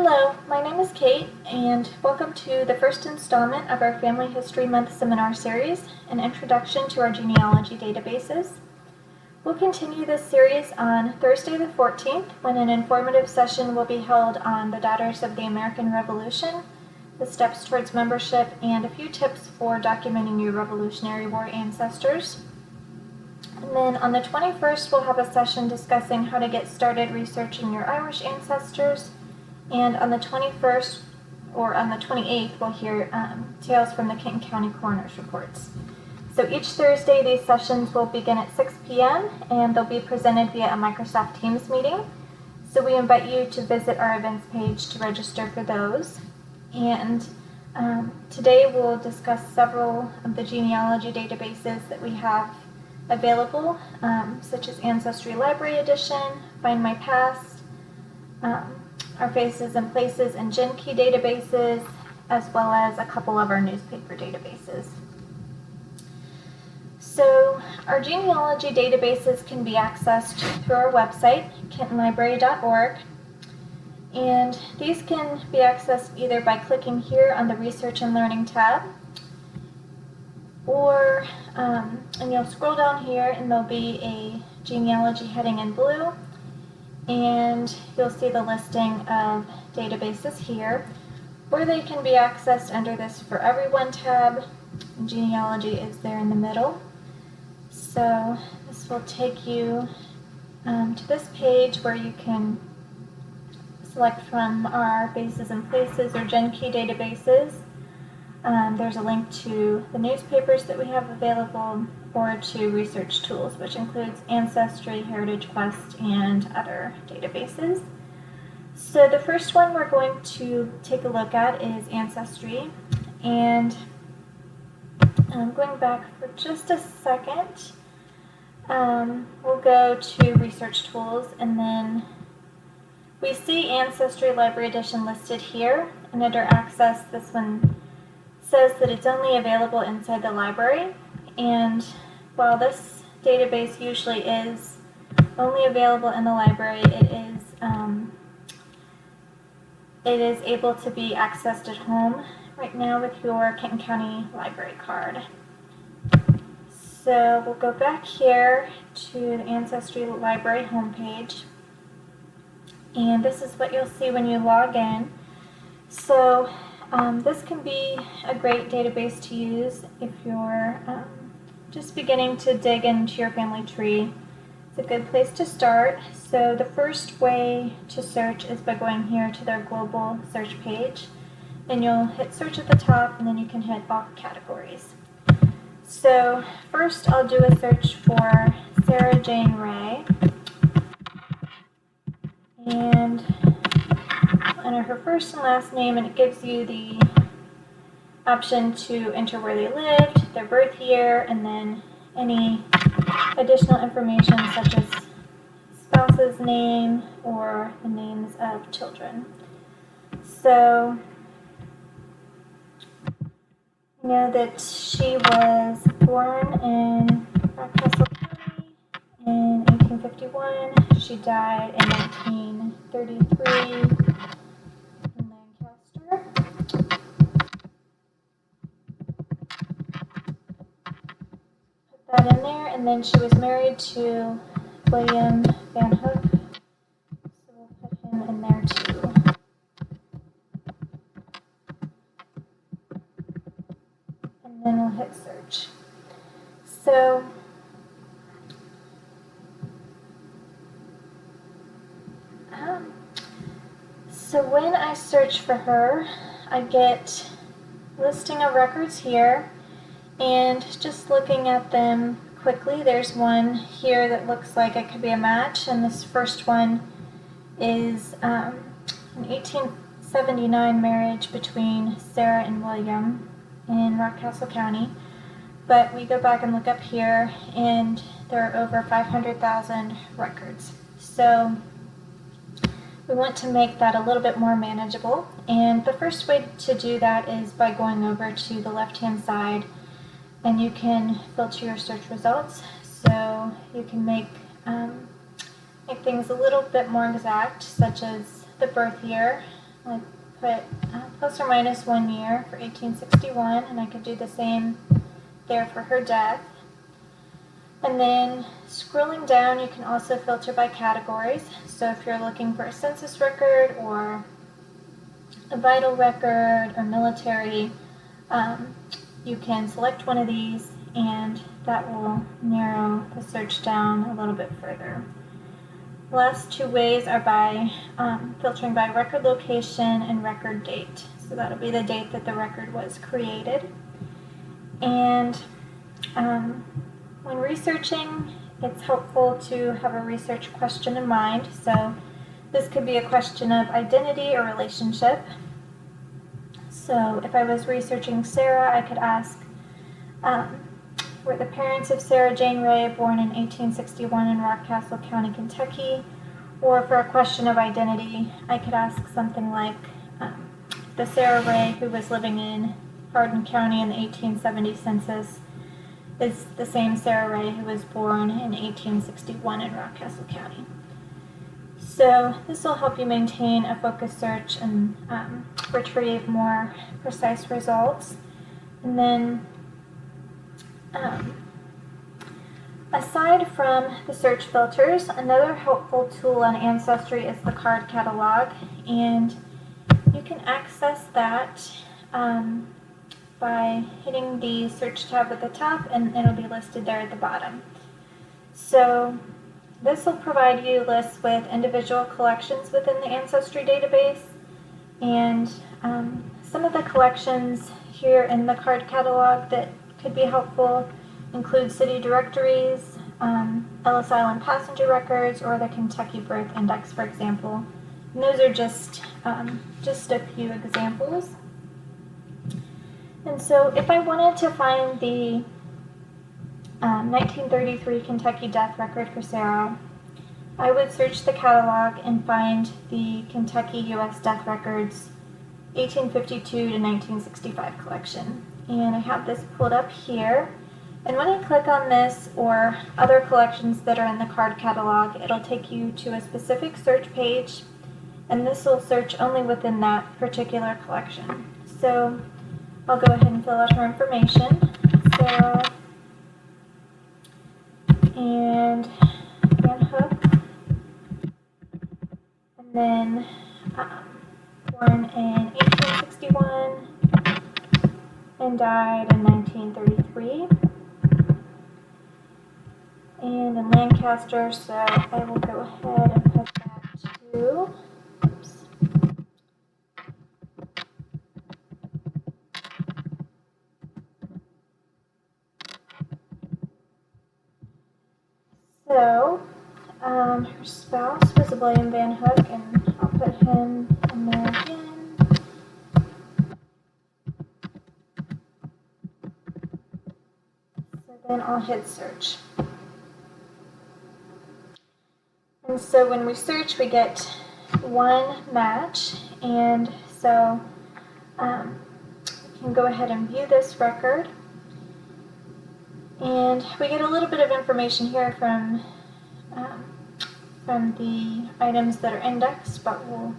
Hello, my name is Kate, and welcome to the first installment of our Family History Month seminar series, An Introduction to Our Genealogy Databases. We'll continue this series on Thursday the 14th, when an informative session will be held on the Daughters of the American Revolution, the steps towards membership, and a few tips for documenting your Revolutionary War ancestors. And then on the 21st, we'll have a session discussing how to get started researching your Irish ancestors. And on the 21st, or on the 28th, we'll hear tales from the Kenton County Coroner's Reports. So each Thursday, these sessions will begin at 6 p.m. and they'll be presented via a Microsoft Teams meeting. So we invite you to visit our events page to register for those. And today we'll discuss several of the genealogy databases that we have available, such as Ancestry Library Edition, FindMyPast, our Faces and Places and GeNKY databases, as well as a couple of our newspaper databases. So our genealogy databases can be accessed through our website, kentonlibrary.org, and these can be accessed either by clicking here on the Research and Learning tab, or and you'll scroll down here and there'll be a genealogy heading in blue, and you'll see the listing of databases here, or they can be accessed under this For Everyone tab. Genealogy is there in the middle. So this will take you to this page where you can select from our Faces and Places or GeNKY databases. There's a link to the newspapers that we have available, or to research tools, which includes Ancestry, Heritage Quest, and other databases. So the first one we're going to take a look at is Ancestry, and I'm going back for just a second. We'll go to Research Tools, and then we see Ancestry Library Edition listed here, and under Access, this one says that it's only available inside the library, and while this database usually is only available in the library, it is able to be accessed at home right now with your Kenton County Library card. So we'll go back here to the Ancestry Library homepage, and this is what you'll see when you log in. So this can be a great database to use if you're just beginning to dig into your family tree. It's a good place to start. So the first way to search is by going here to their global search page, and you'll hit search at the top, and then you can hit all categories. So first I'll do a search for Sarah Jane Ray, and enter her first and last name, and it gives you the option to enter where they lived, their birth year, and then any additional information such as spouse's name or the names of children. So you know that she was born in Rockcastle County in 1851. She died in 1933. That in there, and then she was married to William Van Hook, so we'll put him in there too. And then we'll hit search. So when I search for her, I get listing of records here. And just looking at them quickly, there's one here that looks like it could be a match, and this first one is an 1879 marriage between Sarah and William in Rockcastle County. But we go back and look up here, and there are over 500,000 records. So we want to make that a little bit more manageable, and the first way to do that is by going over to the left-hand side, and you can filter your search results, so you can make things a little bit more exact, such as the birth year I put plus or minus 1 year for 1861, and I could do the same there for her death. And then scrolling down, you can also filter by categories. So if you're looking for a census record or a vital record or military, you can select one of these, and that will narrow the search down a little bit further. The last two ways are by filtering by record location and record date. So that'll be the date that the record was created. And when researching, it's helpful to have a research question in mind. So this could be a question of identity or relationship. So if I was researching Sarah, I could ask, were the parents of Sarah Jane Ray born in 1861 in Rockcastle County, Kentucky? Or for a question of identity, I could ask something like, the Sarah Ray who was living in Hardin County in the 1870 census is the same Sarah Ray who was born in 1861 in Rockcastle County. So this will help you maintain a focused search and retrieve more precise results. And then aside from the search filters, another helpful tool on Ancestry is the card catalog, and you can access that by hitting the search tab at the top, and it'll be listed there at the bottom. So this will provide you lists with individual collections within the Ancestry database, and some of the collections here in the card catalog that could be helpful include city directories, Ellis Island passenger records, or the Kentucky Birth Index, for example. And those are just a few examples. And so if I wanted to find the 1933 Kentucky death record for Sarah, I would search the catalog and find the Kentucky U.S. death records 1852 to 1965 collection. And I have this pulled up here. And when I click on this or other collections that are in the card catalog, it'll take you to a specific search page, and this will search only within that particular collection. So I'll go ahead and fill out her information. Sarah and Van Hook, and then born in 1861 and died in 1933. And in Lancaster, so I will go ahead and put that to, oops. So, her spouse was William Van Hook, and I'll put him in there again. So then I'll hit search. And so when we search, we get one match, and so we can go ahead and view this record. And we get a little bit of information here from the items that are indexed, but we'll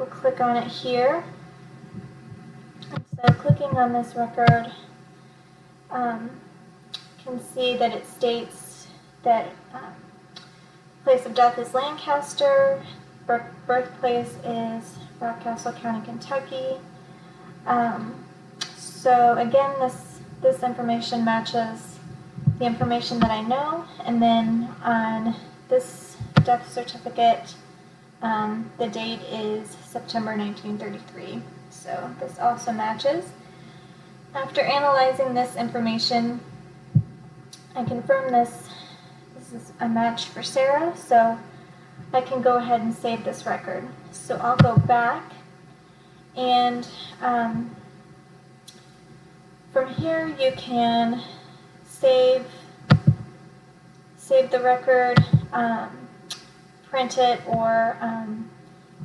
click on it here. And so clicking on this record, you can see that it states that place of death is Lancaster, birthplace is Rockcastle County, Kentucky. So again, this information matches the information that I know, and then on this death certificate, the date is September 1933. So this also matches. After analyzing this information, I confirm this is a match for Sarah, so I can go ahead and save this record. So I'll go back, and from here you can save the record, print it, or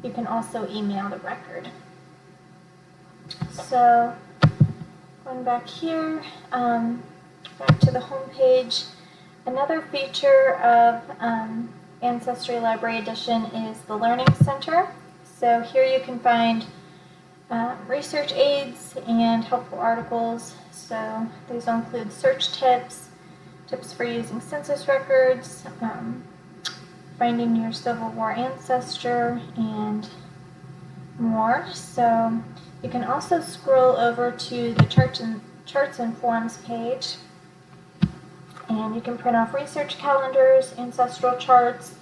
you can also email the record. So going back here, back to the home page. Another feature of Ancestry Library Edition is the Learning Center. So here you can find research aids and helpful articles. So these will include search tips, tips for using census records, finding your Civil War ancestor, and more. So you can also scroll over to the charts and forms page, and you can print off research calendars, ancestral charts,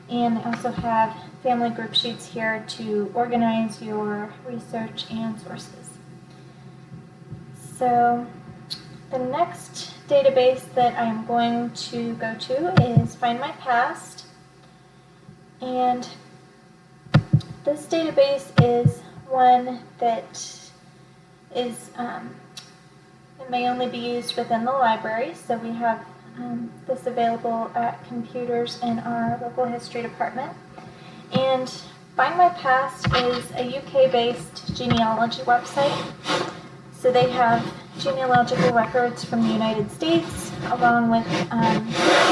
and they also have family group sheets here to organize your research and sources. So the next database that I'm going to go to is FindMyPast, and this database is one that is it may only be used within the library, so we have this available at computers in our local history department. And FindMyPast is a UK-based genealogy website. So they have genealogical records from the United States, along with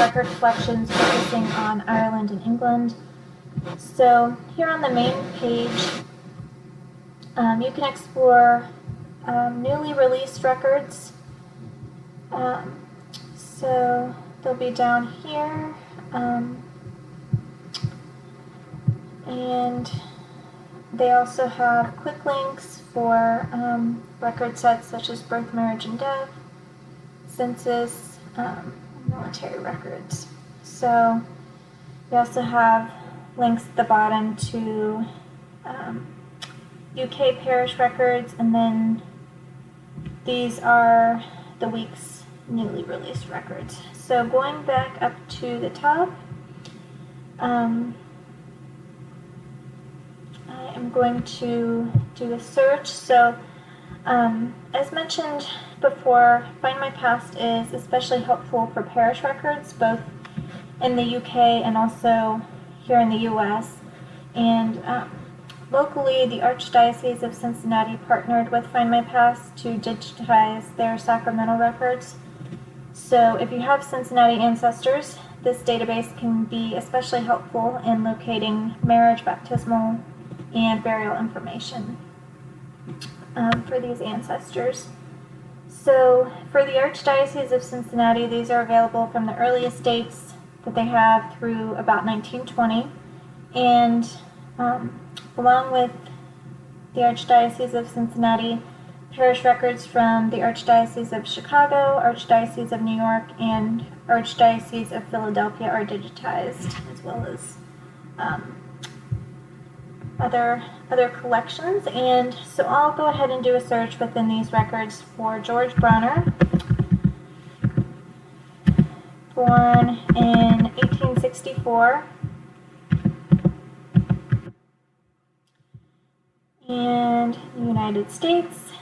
record collections focusing on Ireland and England. So here on the main page, you can explore newly released records. So they'll be down here. And they also have quick links for record sets such as birth, marriage, and death, census, military records. So we also have links at the bottom to UK parish records, and then these are the week's newly released records. So going back up to the top, I am going to do a search. So as mentioned before, FindMyPast is especially helpful for parish records, both in the UK and also here in the US. And locally, the Archdiocese of Cincinnati partnered with FindMyPast to digitize their sacramental records. So if you have Cincinnati ancestors, this database can be especially helpful in locating marriage, baptismal, and burial information for these ancestors. So for the Archdiocese of Cincinnati, these are available from the earliest dates that they have through about 1920. And along with the Archdiocese of Cincinnati, parish records from the Archdiocese of Chicago, Archdiocese of New York, and Archdiocese of Philadelphia are digitized, as well as other collections. And so I'll go ahead and do a search within these records for George Bronner, born in 1864, and the United States.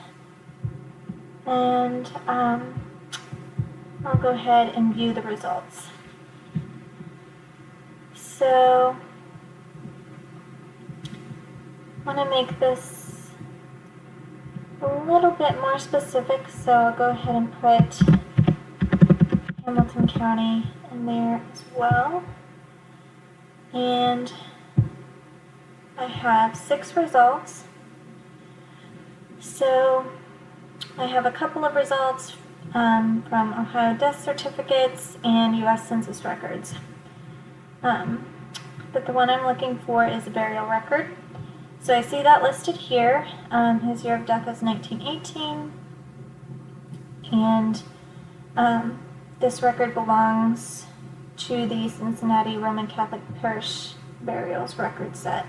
And I'll go ahead and view the results. So I want to make this a little bit more specific, so I'll go ahead and put Hamilton County in there as well. And I have 6 results. So I have a couple of results from Ohio death certificates and U.S. Census records. But the one I'm looking for is a burial record. So I see that listed here. His year of death is 1918. And this record belongs to the Cincinnati Roman Catholic Parish Burials record set.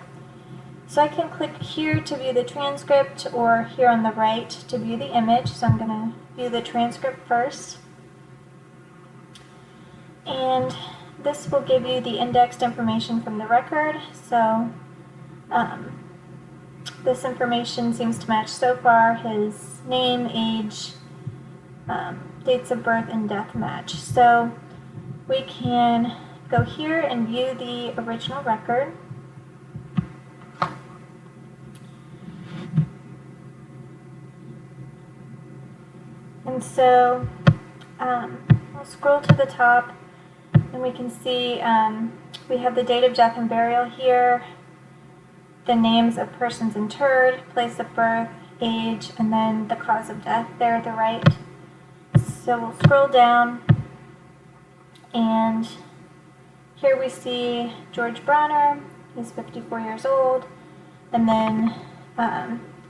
So I can click here to view the transcript, or here on the right to view the image. So I'm going to view the transcript first. And this will give you the indexed information from the record. So this information seems to match so far. His name, age, dates of birth, and death match. So we can go here and view the original record. And so we'll scroll to the top, and we can see we have the date of death and burial here, the names of persons interred, place of birth, age, and then the cause of death there at the right. So we'll scroll down, and here we see George Bronner. He's 54 years old, and then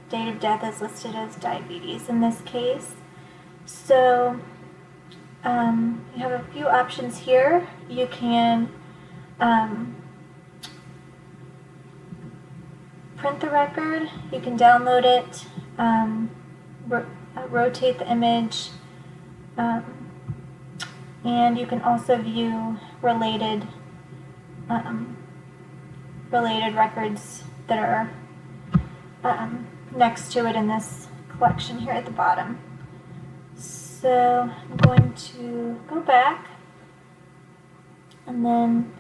date of death is listed as diabetes in this case. So you have a few options here. You can print the record, you can download it, rotate the image, and you can also view related records that are next to it in this collection here at the bottom. So I'm going to go back, and then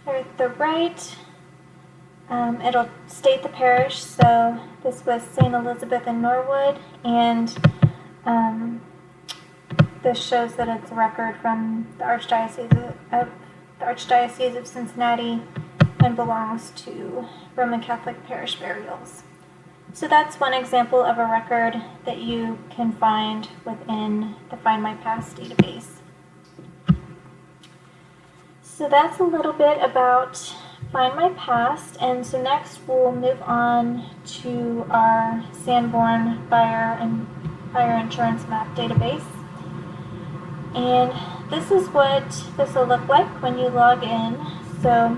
here at the right, it'll state the parish. So this was St. Elizabeth in Norwood, and this shows that it's a record from the Archdiocese of Cincinnati and belongs to Roman Catholic parish burials. So that's one example of a record that you can find within the FindMyPast database. So that's a little bit about FindMyPast, and so next we'll move on to our Sanborn fire insurance map database. And this is what this will look like when you log in. So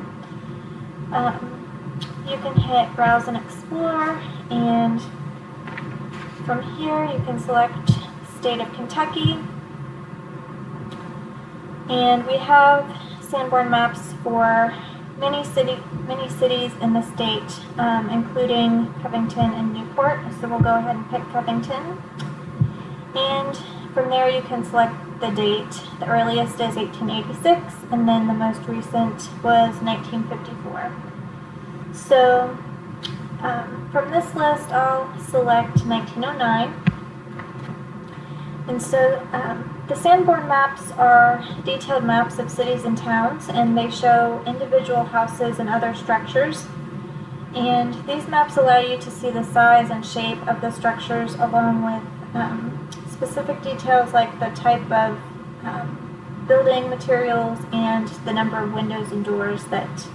you can hit Browse and Explore, and from here you can select State of Kentucky, and we have Sanborn maps for many cities in the state, including Covington and Newport. So we'll go ahead and pick Covington, and from there you can select the date. The earliest is 1886, and then the most recent was 1954. So from this list, I'll select 1909. And so the Sanborn maps are detailed maps of cities and towns, and they show individual houses and other structures. And these maps allow you to see the size and shape of the structures, along with specific details like the type of building materials and the number of windows and doors that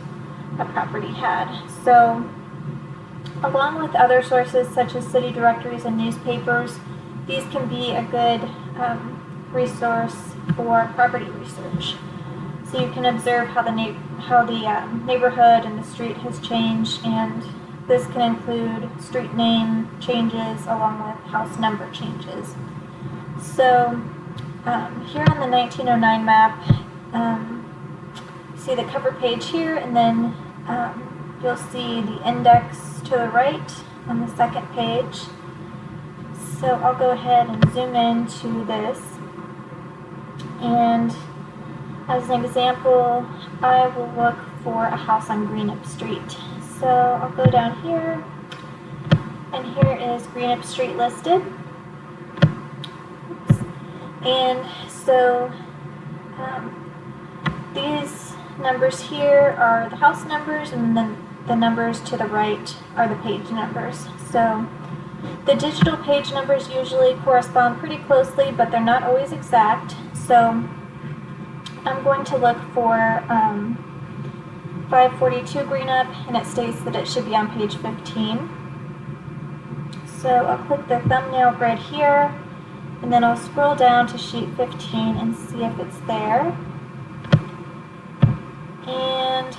a property had. So, along with other sources such as city directories and newspapers, these can be a good resource for property research. So you can observe how the neighborhood and the street has changed, and this can include street name changes along with house number changes. So here on the 1909 map, see the cover page here, and then you'll see the index to the right on the second page. So I'll go ahead and zoom in to this, and as an example, I will look for a house on Greenup Street. So I'll go down here, and here is Greenup Street listed. Oops. And so these numbers here are the house numbers, and then the numbers to the right are the page numbers. So the digital page numbers usually correspond pretty closely, but they're not always exact. So I'm going to look for 542 Greenup, and it states that it should be on page 15. So I'll click the thumbnail grid here, and then I'll scroll down to sheet 15 and see if it's there. And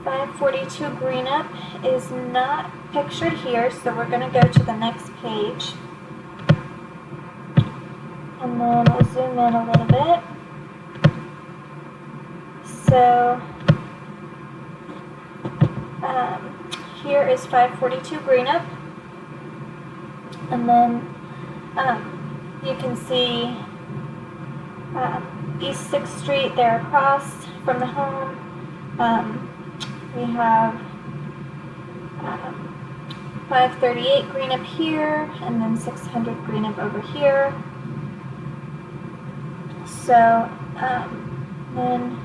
542 Greenup is not pictured here, so we're going to go to the next page. And then we'll zoom in a little bit. So here is 542 Greenup, and then you can see East 6th Street there across from the home. We have 538 Greenup here, and then 600 Greenup over here. So Then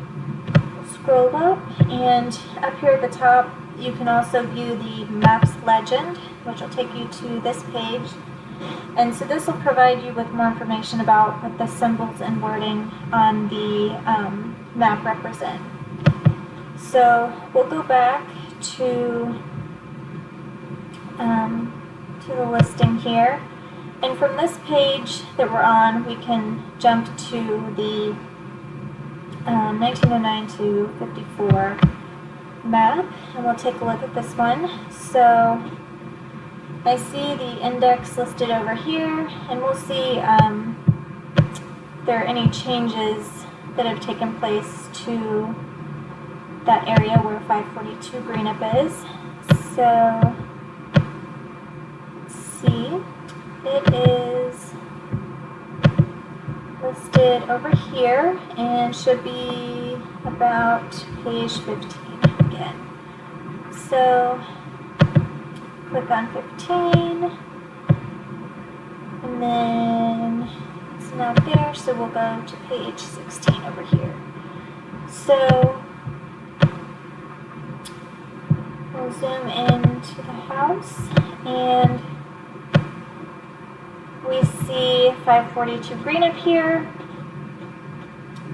scroll up, and up here at the top you can also view the maps legend, which will take you to this page. And so this will provide you with more information about what the symbols and wording on the map represent. So we'll go back to the listing here. And from this page that we're on, we can jump to the 1909 to 54 map, and we'll take a look at this one. So I see the index listed over here, and we'll see if there are any changes that have taken place to that area where 542 Greenup is. So let's see, it is listed over here and should be about page 15 again. So click on 15, and then it's not there, so we'll go to page 16 over here. So we'll zoom into the house, and we see 542 Greenup here,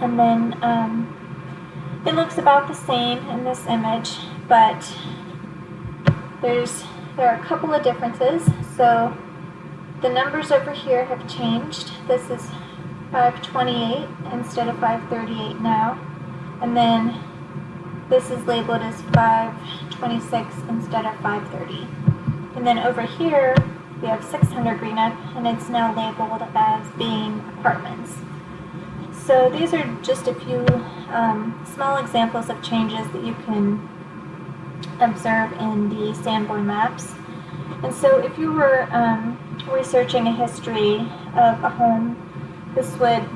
and then it looks about the same in this image, but there are a couple of differences. So the numbers over here have changed. This is 528 instead of 538 now, and then this is labeled as 526 instead of 530. And then over here we have 600 Greenup, and it's now labeled as being apartments. So these are just a few small examples of changes that you can observe in the Sanborn maps. And so if you were researching a history of a home, this would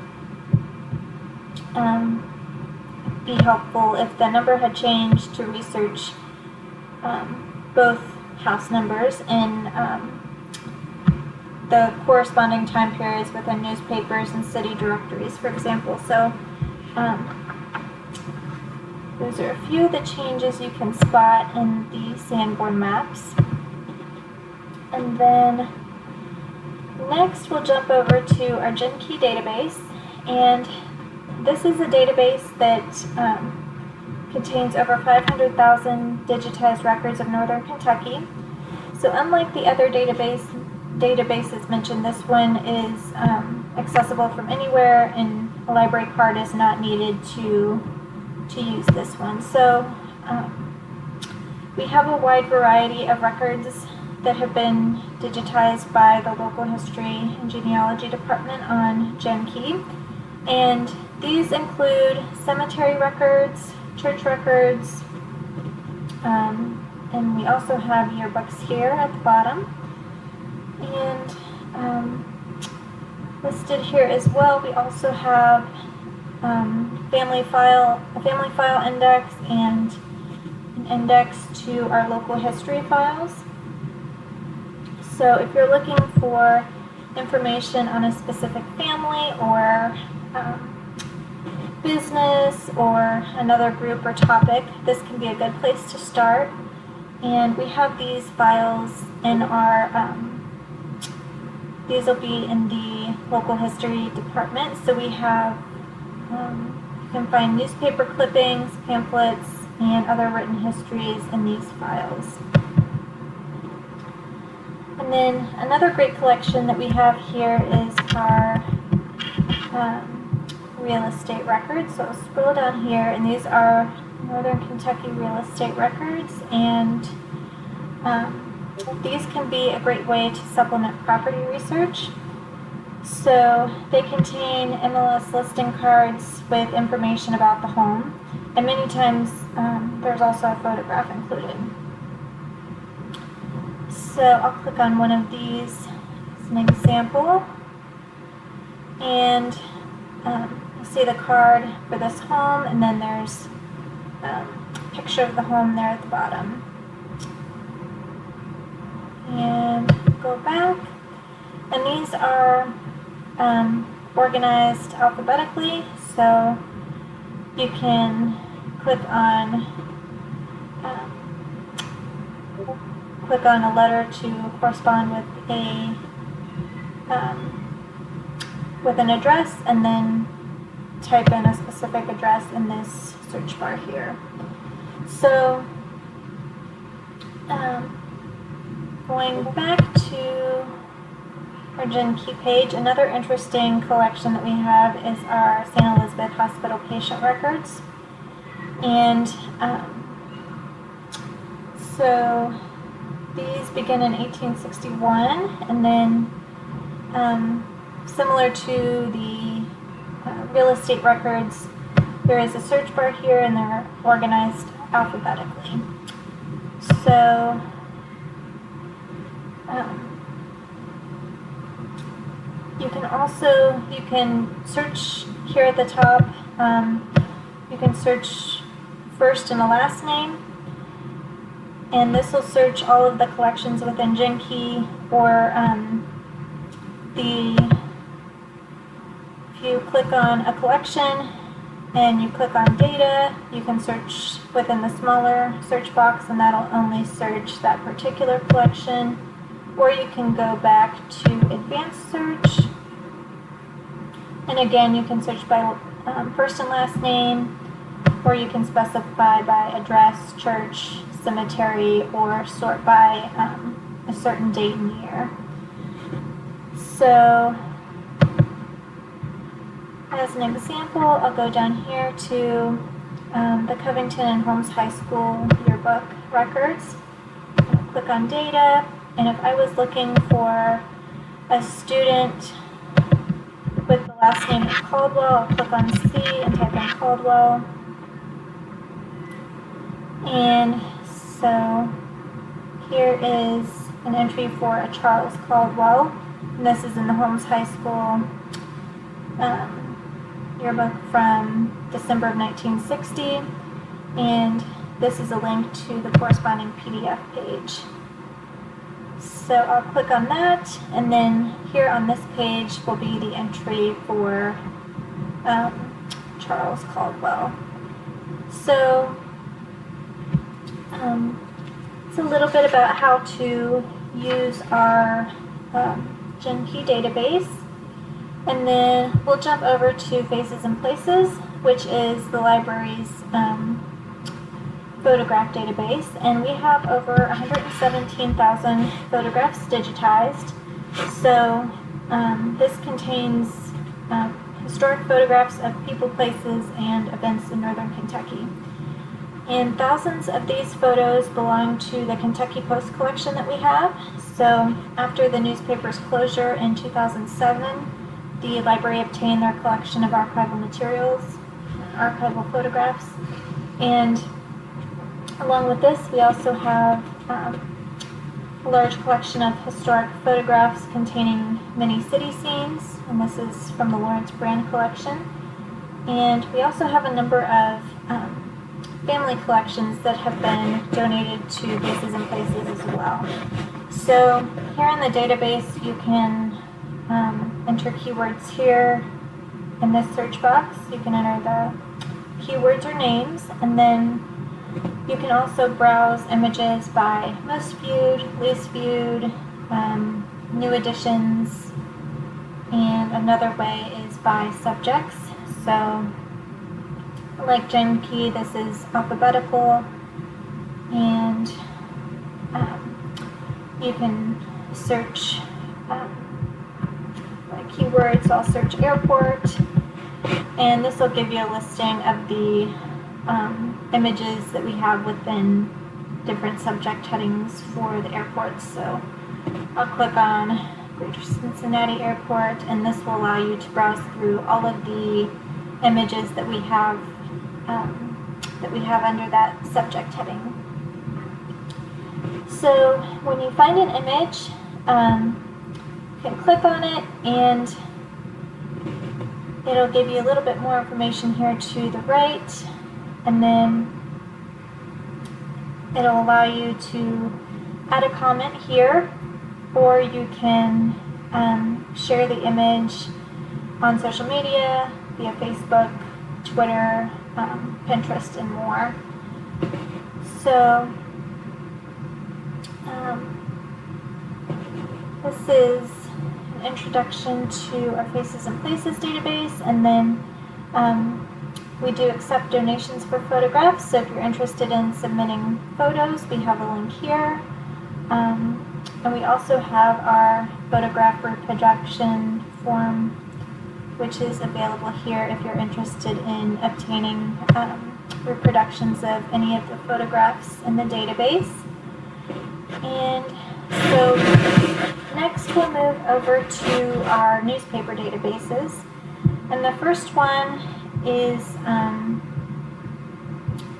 be helpful if the number had changed to research both house numbers in the corresponding time periods within newspapers and city directories, for example. So those are a few of the changes you can spot in the Sanborn maps. And then next we'll jump over to our GeNKY database, and this is a database that contains over 500,000 digitized records of northern Kentucky. So unlike the other databases mentioned, this one is accessible from anywhere, and a library card is not needed to use this one. So we have a wide variety of records that have been digitized by the local history and genealogy department on GeNKY, and these include cemetery records, church records, and we also have yearbooks here at the bottom. And listed here as well, we also have a family file index and an index to our local history files. So if you're looking for information on a specific family or business or another group or topic, this can be a good place to start. And we have these files in our, these will be in the local history department. So we have, you can find newspaper clippings, pamphlets, and other written histories in these files. And then another great collection that we have here is our real estate records. So I'll scroll down here, and these are Northern Kentucky real estate records, and these can be a great way to supplement property research. So they contain MLS listing cards with information about the home, and many times there's also a photograph included. So I'll click on one of these as an example, and you'll see the card for this home, and then there's a picture of the home there at the bottom. And go back, and these are organized alphabetically. So you can click on a letter to correspond with an address, and then type in a specific address in this search bar here. So going back to our GeNKY page, another interesting collection that we have is our St. Elizabeth Hospital patient records. And so these begin in 1861, and then similar to the real estate records, there is a search bar here and they're organized alphabetically. So you can search here at the top. You can search first and a last name, and this will search all of the collections within GeNKY, or if you click on a collection and you click on data, you can search within the smaller search box, and that'll only search that particular collection. Or you can go back to advanced search, and again you can search by first and last name, or you can specify by address, church, cemetery, or sort by a certain date and year. So as an example, I'll go down here to the Covington and Holmes High School yearbook records. I'll click on data, and if I was looking for a student with the last name of Caldwell, I'll click on C and type in Caldwell. And so here is an entry for a Charles Caldwell, and this is in the Holmes High School yearbook from December of 1960, and this is a link to the corresponding PDF page. So I'll click on that, and then here on this page will be the entry for Charles Caldwell. So it's a little bit about how to use our GeNKY database, and then we'll jump over to Faces and Places, which is the library's photograph database, and we have over 117,000 photographs digitized. So this contains historic photographs of people, places, and events in northern Kentucky. And thousands of these photos belong to the Kentucky Post collection that we have. So after the newspaper's closure in 2007, the library obtained their collection of archival materials, archival photographs, and along with this, we also have a large collection of historic photographs containing many city scenes, and this is from the Lawrence Brand collection. And we also have a number of family collections that have been donated to Faces and Places as well. So here in the database, you can enter keywords here in this search box. You can enter the keywords or names, and then you can also browse images by most viewed, least viewed, new additions, and another way is by subjects. So like GeNKY, this is alphabetical, and you can search by keywords. I'll search airport, and this will give you a listing of the images that we have within different subject headings for the airports. So I'll click on Greater Cincinnati Airport, and this will allow you to browse through all of the images that we have under that subject heading. So when you find an image, you can click on it, and it'll give you a little bit more information here to the right, and then it'll allow you to add a comment here, or you can share the image on social media, via Facebook, Twitter, Pinterest, and more. So this is an introduction to our Faces and Places database, and then we do accept donations for photographs, so if you're interested in submitting photos, we have a link here. And we also have our photograph reproduction form, which is available here if you're interested in obtaining reproductions of any of the photographs in the database. And so next we'll move over to our newspaper databases. And the first one is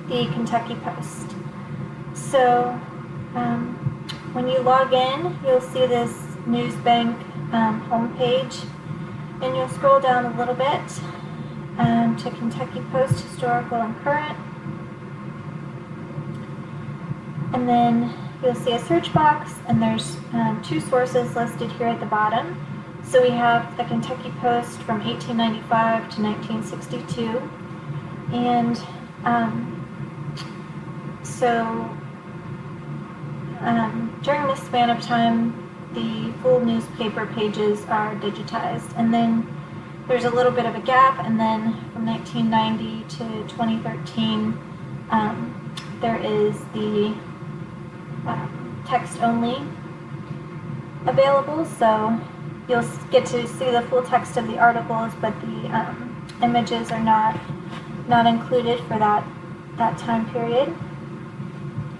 the Kentucky Post. So when you log in, you'll see this Newsbank homepage, and you'll scroll down a little bit to Kentucky Post Historical and Current, and then you'll see a search box, and there's two sources listed here at the bottom. So we have the Kentucky Post from 1895 to 1962, and during this span of time, the full newspaper pages are digitized, and then there's a little bit of a gap, and then from 1990 to 2013, there is the text only available, so you'll get to see the full text of the articles, but the images are not included for that time period.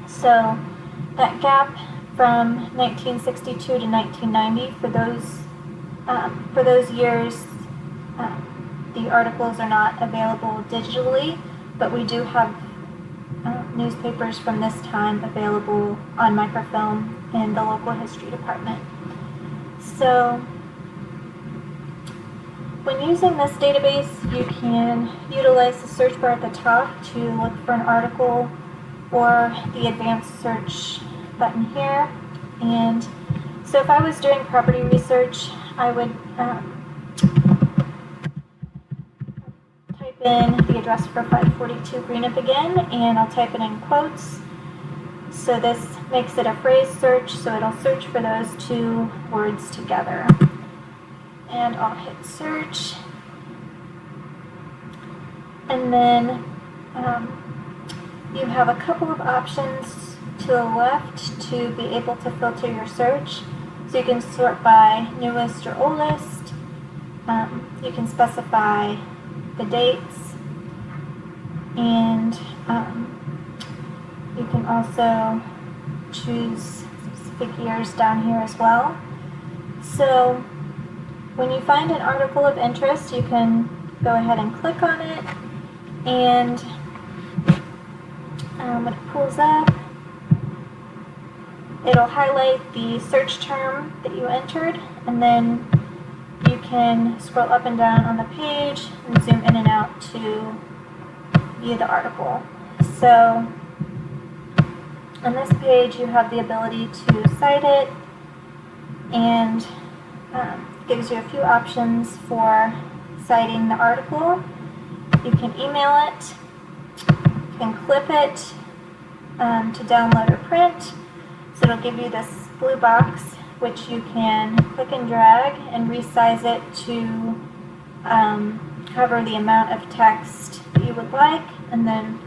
So that gap from 1962 to 1990, for those years, the articles are not available digitally, but we do have newspapers from this time available on microfilm in the local history department. So when using this database, you can utilize the search bar at the top to look for an article, or the advanced search button here. And so if I was doing property research, I would type in the address for 542 Greenup again, and I'll type it in quotes. So this makes it a phrase search, so it'll search for those two words together. And I'll hit search. And then you have a couple of options to the left to be able to filter your search. So you can sort by newest or oldest. You can specify the dates, and you can also choose specific years down here as well. So when you find an article of interest, you can go ahead and click on it, and when it pulls up, it'll highlight the search term that you entered, and then you can scroll up and down on the page and zoom in and out to view the article. So on this page, you have the ability to cite it, and gives you a few options for citing the article. You can email it, you can clip it to download or print. So it'll give you this blue box, which you can click and drag and resize it to cover the amount of text that you would like, and then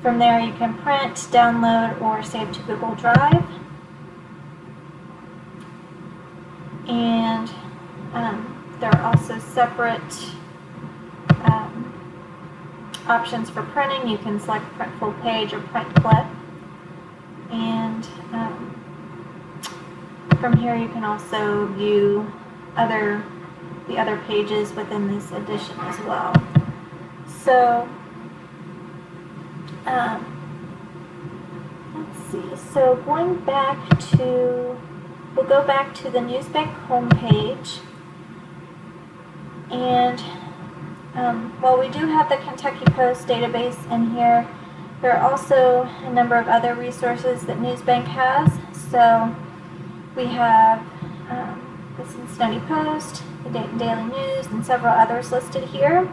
from there you can print, download, or save to Google Drive. And there are also separate options for printing. You can select print full page or print clip, and from here you can also view the other pages within this edition as well. So let's see. So going back to, we'll go back to the Newsbank homepage, and while we do have the Kentucky Post database in here, there are also a number of other resources that Newsbank has. So we have the Cincinnati Post, the Dayton Daily News, and several others listed here.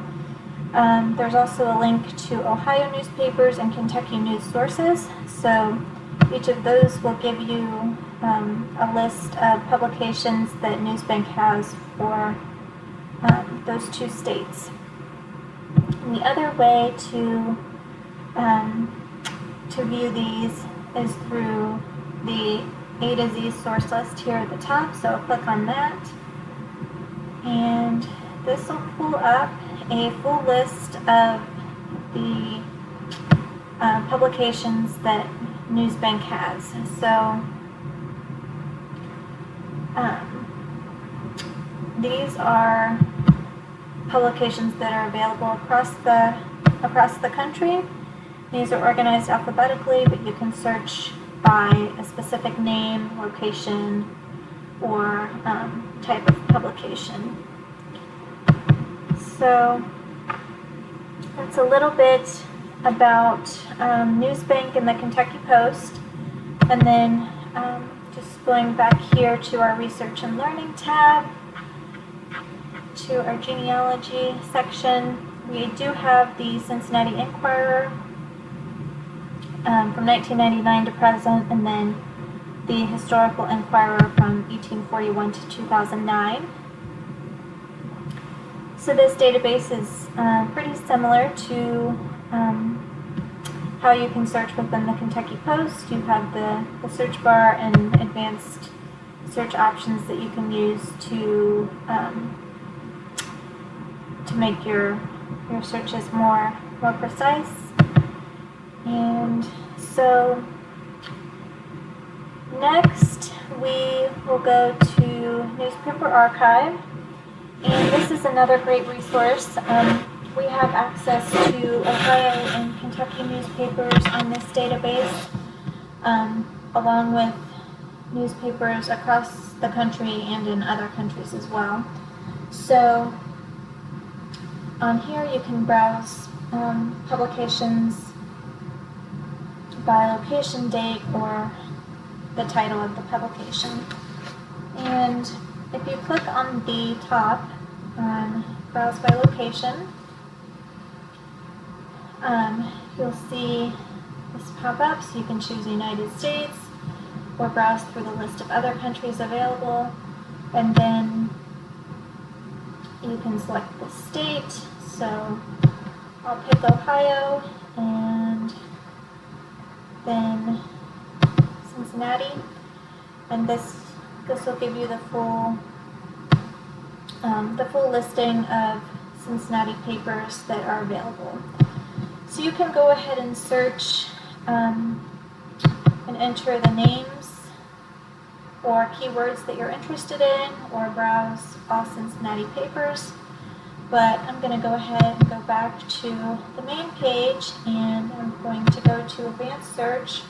There's also a link to Ohio newspapers and Kentucky news sources. So each of those will give you a list of publications that NewsBank has for those two states. And the other way to view these is through the A to Z source list here at the top. So I'll click on that, and this will pull up a full list of the publications that NewsBank has. So these are publications that are available across the country. These are organized alphabetically, but you can search by a specific name, location, or type of publication. So that's a little bit about NewsBank and the Kentucky Post. And then just going back here to our Research and Learning tab, to our genealogy section, we do have the Cincinnati Enquirer from 1999 to present, and then the Historical Enquirer from 1841 to 2009. So this database is pretty similar to how you can search within the Kentucky Post. You have the search bar and advanced search options that you can use to make your searches more precise. And so next we will go to Newspaper Archive, and this is another great resource. We have access to Ohio and Kentucky newspapers on this database, along with newspapers across the country and in other countries as well. So on here you can browse publications by location, date, or the title of the publication. And if you click on the top on Browse by Location, you'll see this pop up, so you can choose the United States or browse through the list of other countries available, and then you can select the state. So I'll pick Ohio, and then Cincinnati, and this will give you the full listing of Cincinnati papers that are available. So you can go ahead and search and enter the names or keywords that you're interested in, or browse all Cincinnati papers. But I'm going to go ahead and go back to the main page, and I'm going to go to Advanced Search,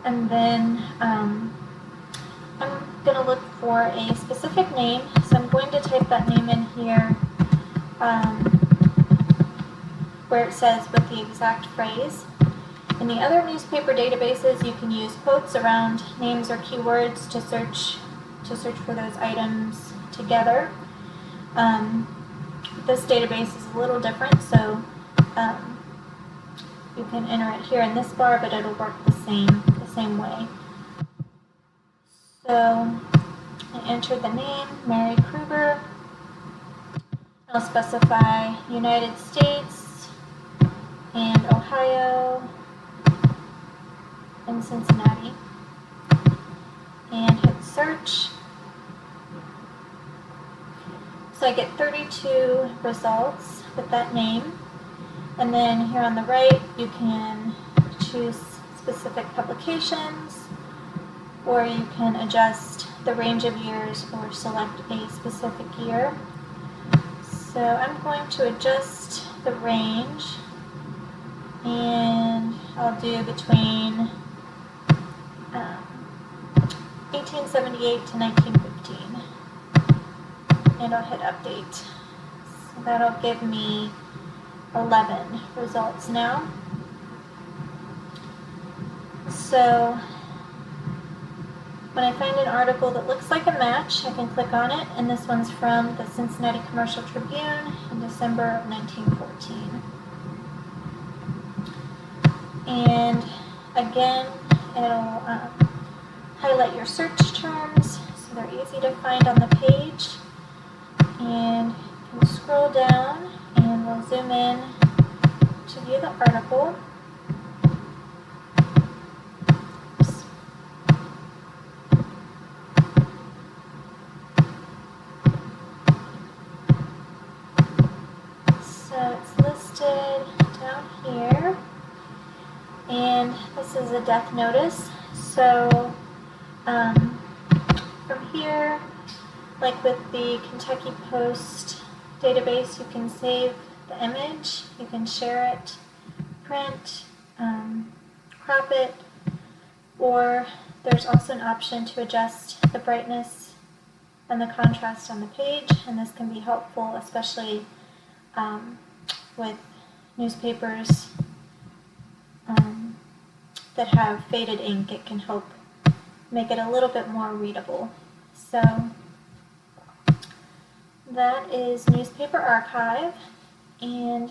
and then I'm going to look for a specific name. So I'm going to type that name in here where it says with the exact phrase. In the other newspaper databases, you can use quotes around names or keywords to search for those items together. This database is a little different, so you can enter it here in this bar, but it'll work the same way. So I entered the name, Mary Kruger. I'll specify United States and Ohio and Cincinnati, and hit search. So I get 32 results with that name. And then here on the right, you can choose specific publications, or you can adjust the range of years or select a specific year. So I'm going to adjust the range, and I'll do between 1878 to 1915. And I'll hit update. So that'll give me 11 results now. So When I find an article that looks like a match, I can click on it, and this one's from the Cincinnati Commercial Tribune in December of 1914. And again, it'll highlight your search terms so they're easy to find on the page. And we'll scroll down and we'll zoom in to view the article. Oops. So it's listed down here. And this is a death notice. So from here, like with the Kentucky Post database, you can save the image, you can share it, print, crop it, or there's also an option to adjust the brightness and the contrast on the page, and this can be helpful, especially with newspapers that have faded ink. It can help make it a little bit more readable. So that is Newspaper Archive, and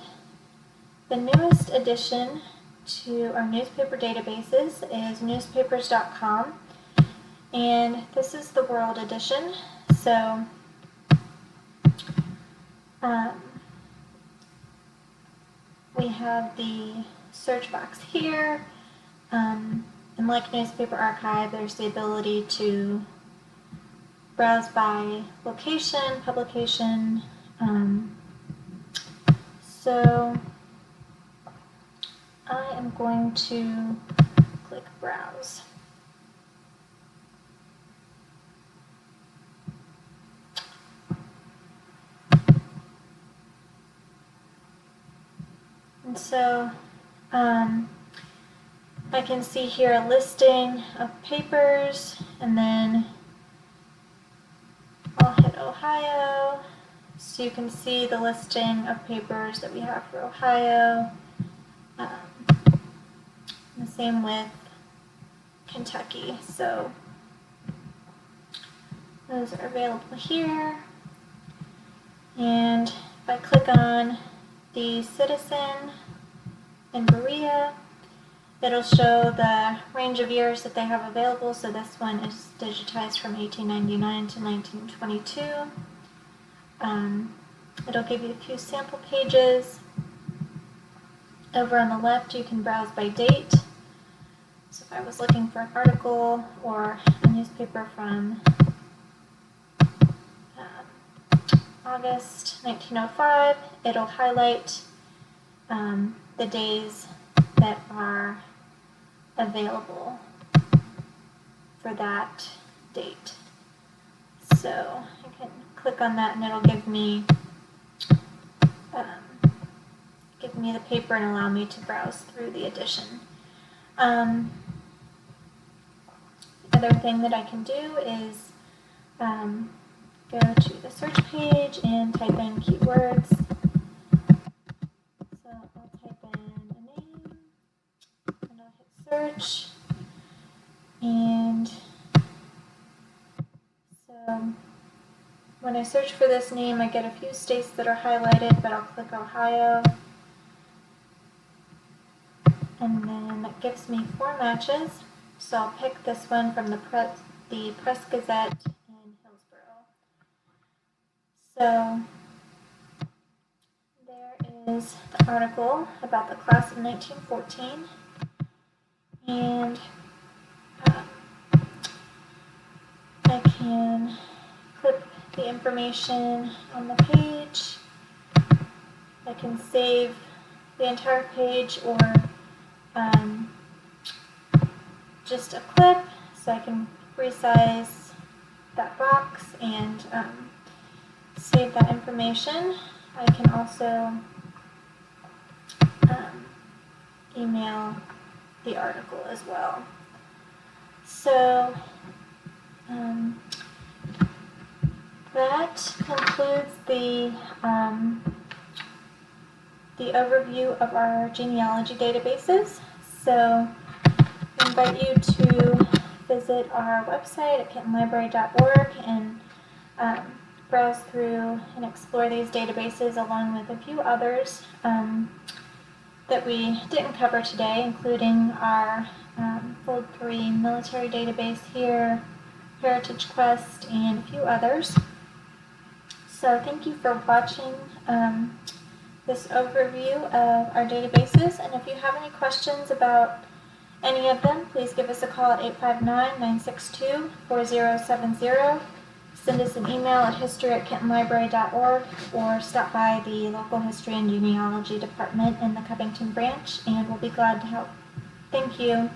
the newest addition to our newspaper databases is newspapers.com, and this is the World Edition. So we have the search box here, and like Newspaper Archive, there's the ability to browse by location, publication. So I am going to click Browse. And so I can see here a listing of papers, and then I'll hit Ohio, so you can see the listing of papers that we have for Ohio. The same with Kentucky, so those are available here. And if I click on the Citizen in Berea, it'll show the range of years that they have available. So this one is digitized from 1899 to 1922. It'll give you a few sample pages. Over on the left, you can browse by date. So if I was looking for an article or a newspaper from August 1905, it'll highlight the days that are available for that date. So I can click on that and it'll give me the paper and allow me to browse through the edition. The other thing that I can do is go to the search page and type in keywords. So I'll type in a name and I'll hit search. And so when I search for this name, I get a few states that are highlighted, but I'll click Ohio. And then that gives me 4 matches. So I'll pick this one from the Press Gazette in Hillsborough. So there is the article about the class of 1914. And I can clip the information on the page. I can save the entire page or just a clip, so I can resize that box and save that information. I can also email the article as well. So that concludes the overview of our genealogy databases. So I invite you to visit our website at kittenlibrary.org and browse through and explore these databases along with a few others that we didn't cover today, including our Fold 3 military database here, Heritage Quest, and a few others. So thank you for watching this overview of our databases, and if you have any questions about any of them, please give us a call at 859-962-4070. Send us an email at history@kittenlibrary.org or stop by the local history and genealogy department in the Covington branch, and we'll be glad to help. Thank you.